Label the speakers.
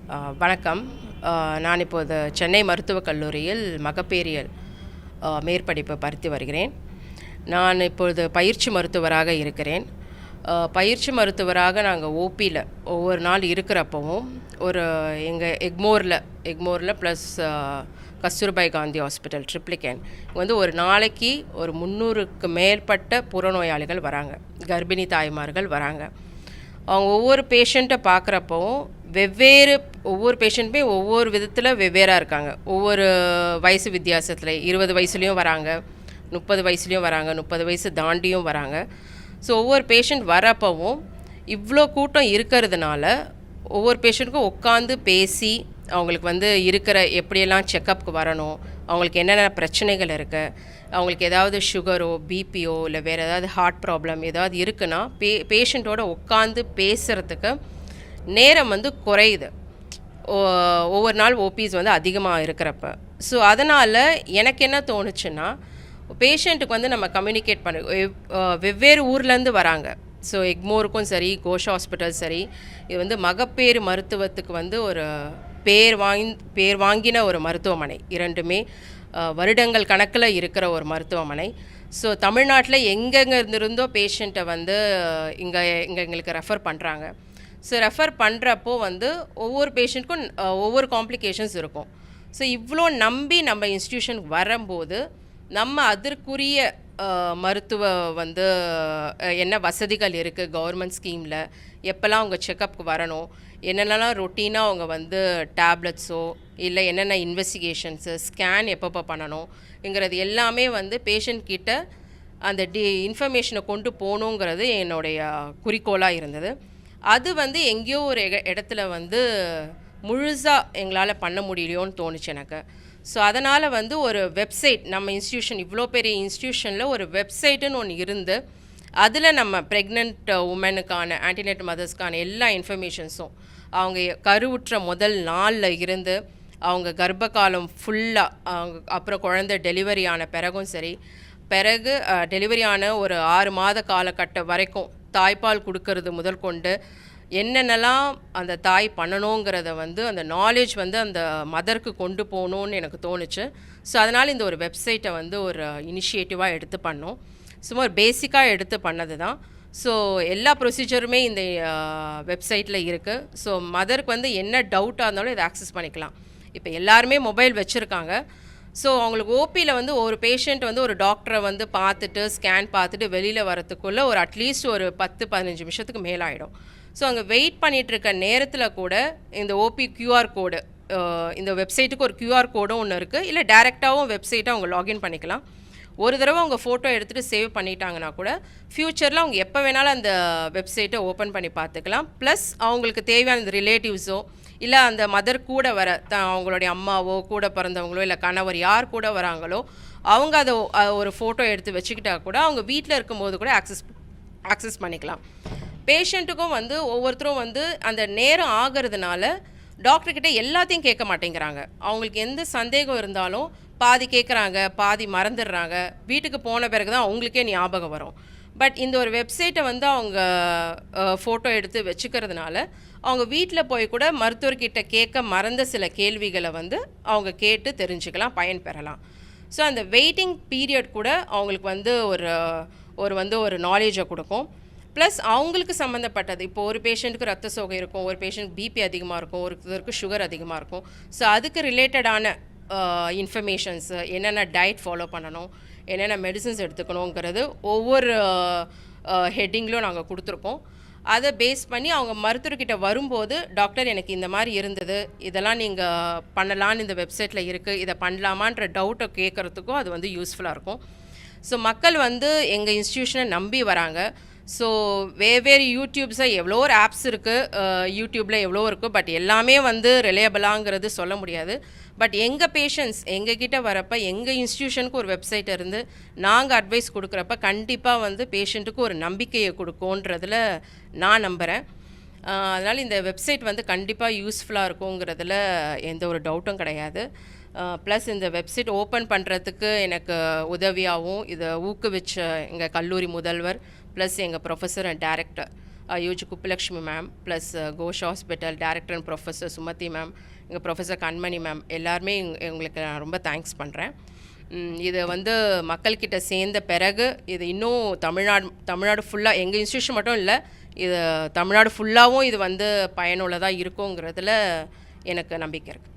Speaker 1: வணக்கம். நான் இப்போது சென்னை மருத்துவக் கல்லூரியில் மகப்பேறியல் மேற்படிப்பு படித்து வருகிறேன். நான் இப்பொழுது பயிற்சி மருத்துவராக இருக்கிறேன். பயிற்சி மருத்துவராக நாங்கள் ஓபியில் ஒவ்வொரு நாள் இருக்கிறப்பவும் எங்கள் எக்மோரில் ப்ளஸ் கஸ்தூர்பாய் காந்தி ஹாஸ்பிட்டல் ட்ரிப்ளிகேன் ஒரு நாளைக்கு ஒரு 300க்கு மேற்பட்ட புறநோயாளிகள் வராங்க, கர்ப்பிணி தாய்மார்கள் வராங்க. அவங்க ஒவ்வொரு பேஷண்ட்டை பார்க்குறப்பவும் ஒவ்வொரு பேஷண்ட்டுமே ஒவ்வொரு விதத்தில் வெவ்வேறாக இருக்காங்க. ஒவ்வொரு வயசு வித்தியாசத்தில் 20 வயசுலேயும் வராங்க, 30 வயசுலேயும் வராங்க, 30 வயசு தாண்டியும் வராங்க. ஸோ ஒவ்வொரு பேஷண்ட் வரப்பவும் இவ்வளோ கூட்டம் இருக்கிறதுனால ஒவ்வொரு பேஷண்ட்டுக்கும் உட்காந்து பேசி அவங்களுக்கு இருக்கிற எப்படியெல்லாம் செக்கப்புக்கு வரணும், அவங்களுக்கு என்னென்ன பிரச்சனைகள் இருக்குது, அவங்களுக்கு ஏதாவது சுகரோ பிபியோ இல்லை வேறு ஏதாவது ஹார்ட் ப்ராப்ளம் ஏதாவது இருக்குன்னா பேஷண்ட்டோட உட்காந்து பேசுகிறதுக்கு நேரம் குறையுது. ஒவ்வொரு நாள் ஓபிஸ் அதிகமாக இருக்கிறப்ப. ஸோ அதனால் எனக்கு என்ன தோணுச்சுன்னா, பேஷண்ட்டுக்கு நம்ம கம்யூனிகேட் பண்ண வெவ்வேறு ஊர்லேருந்து வராங்க. ஸோ எக்மோருக்கும் சரி, கோஷ் ஹாஸ்பிட்டல் சரி, இது மகப்பேறு மருத்துவத்துக்கு ஒரு பேர் வாங்கின ஒரு மருத்துவமனை. இரண்டுமே வருடங்கள் கணக்கில் இருக்கிற ஒரு மருத்துவமனை. ஸோ தமிழ்நாட்டில் எங்கெங்கே இருந்திருந்தோ பேஷண்ட்டை இங்கே எங்களுக்கு ரெஃபர் பண்ணுறாங்க. ஸோ ரெஃபர் பண்ணுறப்போ ஒவ்வொரு பேஷண்ட்டுக்கும் ஒவ்வொரு காம்ப்ளிகேஷன்ஸ் இருக்கும். ஸோ இவ்வளோ நம்பி நம்ம இன்ஸ்டியூஷனுக்கு வரும்போது நம்ம அதற்குரிய மருத்துவ என்ன வசதிகள் இருக்குது கவர்மெண்ட் ஸ்கீமில், எப்போல்லாம் அவங்க செக்கப்புக்கு வரணும், என்னென்னலாம் ரொட்டீனாக அவங்க டேப்லெட்ஸோ இல்லை என்னென்ன இன்வெஸ்டிகேஷன்ஸு ஸ்கேன் எப்பப்போ பண்ணணுங்கிறது எல்லாமே பேஷண்ட் கிட்ட அந்த இன்ஃபர்மேஷனை கொண்டு போகணுங்கிறது என்னுடைய குறிக்கோளாக இருந்தது. அது எங்கேயோ ஒரு இடத்துல முழுசாக எங்களால் பண்ண முடியலையோன்னு தோணுச்சு எனக்கு. ஸோ அதனால் ஒரு வெப்சைட், நம்ம இன்ஸ்டியூஷன் இவ்வளோ பெரிய இன்ஸ்டியூஷனில் ஒரு வெப்சைட்டுன்னு ஒன்று இருந்து அதில் நம்ம ப்ரெக்னென்ட் உமனுக்கான ஆன்டினேட் மதர்ஸ்க்கான எல்லா இன்ஃபர்மேஷன்ஸும் அவங்க கருவுற்ற முதல் நாளில் இருந்து அவங்க கர்ப்ப காலம் ஃபுல்லாக அப்புறம் குழந்தை டெலிவரி ஆன பிறகும் சரி, பிறகு டெலிவரி ஆன ஒரு 6 மாத காலகட்டம் வரைக்கும் தாய்ப்பால் கொடுக்கறது முதல் கொண்டு என்னென்னலாம் அந்த தாய் பண்ணணுங்கிறத அந்த நாலேஜ் அந்த மதருக்கு கொண்டு போகணுன்னு எனக்கு தோணுச்சு. ஸோ அதனால் இந்த ஒரு வெப்சைட்டை ஒரு இனிஷியேட்டிவாக எடுத்து பண்ணோம். சும்மா ஒரு பேசிக்காக எடுத்து பண்ணது தான். ஸோ எல்லா ப்ரொசீஜருமே இந்த வெப்சைட்டில் இருக்குது. ஸோ மதருக்கு என்ன டவுட்டாக இருந்தாலும் இதை ஆக்சஸ் பண்ணிக்கலாம். இப்போ எல்லாருமே மொபைல் வச்சுருக்காங்க. ஸோ அவங்களுக்கு ஓபியில் ஒரு பேஷண்ட் ஒரு டாக்டரை பார்த்துட்டு ஸ்கேன் பார்த்துட்டு வெளியில் வரத்துக்குள்ளே ஒரு அட்லீஸ்ட் ஒரு 10-15 நிமிஷத்துக்கு மேலாயிடும். ஸோ அங்கே வெயிட் பண்ணிகிட்ருக்க நேரத்தில் கூட இந்த ஓபி கியூஆர் கோடு, இந்த வெப்சைட்டுக்கு ஒரு கியூஆர் கோடும் ஒன்று இருக்குது. இல்லை டேரெக்டாகவும் வெப்சைட்டை அவங்க லாகின் பண்ணிக்கலாம். ஒரு தடவை அவங்க ஃபோட்டோ எடுத்துகிட்டு சேவ் பண்ணிட்டாங்கன்னா கூட ஃப்யூச்சரில் அவங்க எப்போ வேணாலும் அந்த வெப்சைட்டை ஓப்பன் பண்ணி பார்த்துக்கலாம். ப்ளஸ் அவங்களுக்கு தேவையான அந்த ரிலேட்டிவ்ஸோ இல்லை அந்த மதர் கூட வர அவங்களுடைய அம்மாவோ கூட பிறந்தவங்களோ இல்லை கணவர் யார் கூட வராங்களோ அவங்க அதை ஒரு ஃபோட்டோ எடுத்து வச்சுக்கிட்டா கூட அவங்க வீட்டில் இருக்கும்போது கூட ஆக்சஸ் பண்ணிக்கலாம். பேஷண்ட்டுக்கும் ஒவ்வொருத்தரும் அந்த நேரம் ஆகிறதுனால டாக்டர்கிட்ட எல்லாத்தையும் கேட்க மாட்டேங்கிறாங்க. அவங்களுக்கு எந்த சந்தேகம் இருந்தாலும் பாதி கேட்குறாங்க, பாதி மறந்துடுறாங்க. வீட்டுக்கு போன பிறகு தான் அவங்களுக்கே ஞாபகம் வரும். பட் இந்த ஒரு வெப்சைட்டை அவங்க ஃபோட்டோ எடுத்து வச்சுக்கிறதுனால அவங்க வீட்டில் போய் கூட மருத்துவர்கிட்ட கேட்க மறந்த சில கேள்விகளை அவங்க கேட்டு தெரிஞ்சுக்கலாம், பயன்பெறலாம். ஸோ அந்த வெயிட்டிங் பீரியட் கூட அவங்களுக்கு ஒரு நாலேஜை கொடுக்கும். ப்ளஸ் அவங்களுக்கு சம்மந்தப்பட்டது, இப்போ ஒரு பேஷண்ட்டுக்கு ரத்த சோகை இருக்கும், ஒரு பேஷண்ட் பிபி அதிகமாக இருக்கும், ஒருத்தருக்கு சுகர் அதிகமாக இருக்கும். ஸோ அதுக்கு ரிலேட்டடான இன்ஃபர்மேஷன்ஸு, என்னென்ன டயட் ஃபாலோ பண்ணணும், என்னென்ன மெடிசன்ஸ் எடுத்துக்கணுங்கிறது ஒவ்வொரு ஹெட்டிங்லும் நாங்கள் கொடுத்துருக்கோம். அதை பேஸ் பண்ணி அவங்க மருத்துவர்கிட்ட வரும்போது டாக்டர் எனக்கு இந்த மாதிரி இருந்தது, இதெல்லாம் நீங்கள் பண்ணலான்னு இந்த வெப்சைட்டில் இருக்குது, இதை பண்ணலாமான்ற டவுட்டை கேட்குறதுக்கும் அது யூஸ்ஃபுல்லாக இருக்கும். ஸோ மக்கள் எங்கள் இன்ஸ்டியூஷனை நம்பி வராங்க. ஸோ வேறு யூடியூப்ஸை எவ்வளோ ஒரு ஆப்ஸ் இருக்குது, யூடியூப்பில் எவ்வளோ இருக்குது, பட் எல்லாமே ரிலையபிளாங்கிறது சொல்ல முடியாது. பட் எங்கள் பேஷண்ட்ஸ் எங்ககிட்ட வரப்போ எங்கள் இன்ஸ்டியூஷனுக்கு ஒரு வெப்சைட் இருந்து நாங்கள் அட்வைஸ் கொடுக்குறப்ப கண்டிப்பாக பேஷண்ட்டுக்கு ஒரு நம்பிக்கையை கொடுக்கும்ன்றதில் நான் நம்புகிறேன். அதனால் இந்த வெப்சைட் கண்டிப்பாக யூஸ்ஃபுல்லாக இருக்குங்கிறதுல எந்த ஒரு டவுட்டும் கிடையாது. ப்ளஸ் இந்த வெப்சைட் ஓப்பன் பண்ணுறதுக்கு எனக்கு உதவியாகவும் இதை ஊக்குவிச்ச எங்கள் கல்லூரி முதல்வர் ப்ளஸ் எங்கள் professor and director UG Kuppulakshmi ma'am plus Ghosh hospital director and professor Sumathi ma'am, எங்கள் ப்ரொஃபஸர் கண்மணி மேம் எல்லாருமே எங்களுக்கு நான் ரொம்ப தேங்க்ஸ் பண்ணுறேன். இதை வந்து மக்கள்கிட்ட சேர்ந்த பிறகு இது இன்னும் தமிழ்நாடு ஃபுல்லாக எங்கள் இன்ஸ்டியூஷன் மட்டும் இல்லை, இது தமிழ்நாடு ஃபுல்லாகவும் இது வந்து பயனுள்ளதாக இருக்குங்கிறதுல எனக்கு நம்பிக்கை இருக்குது.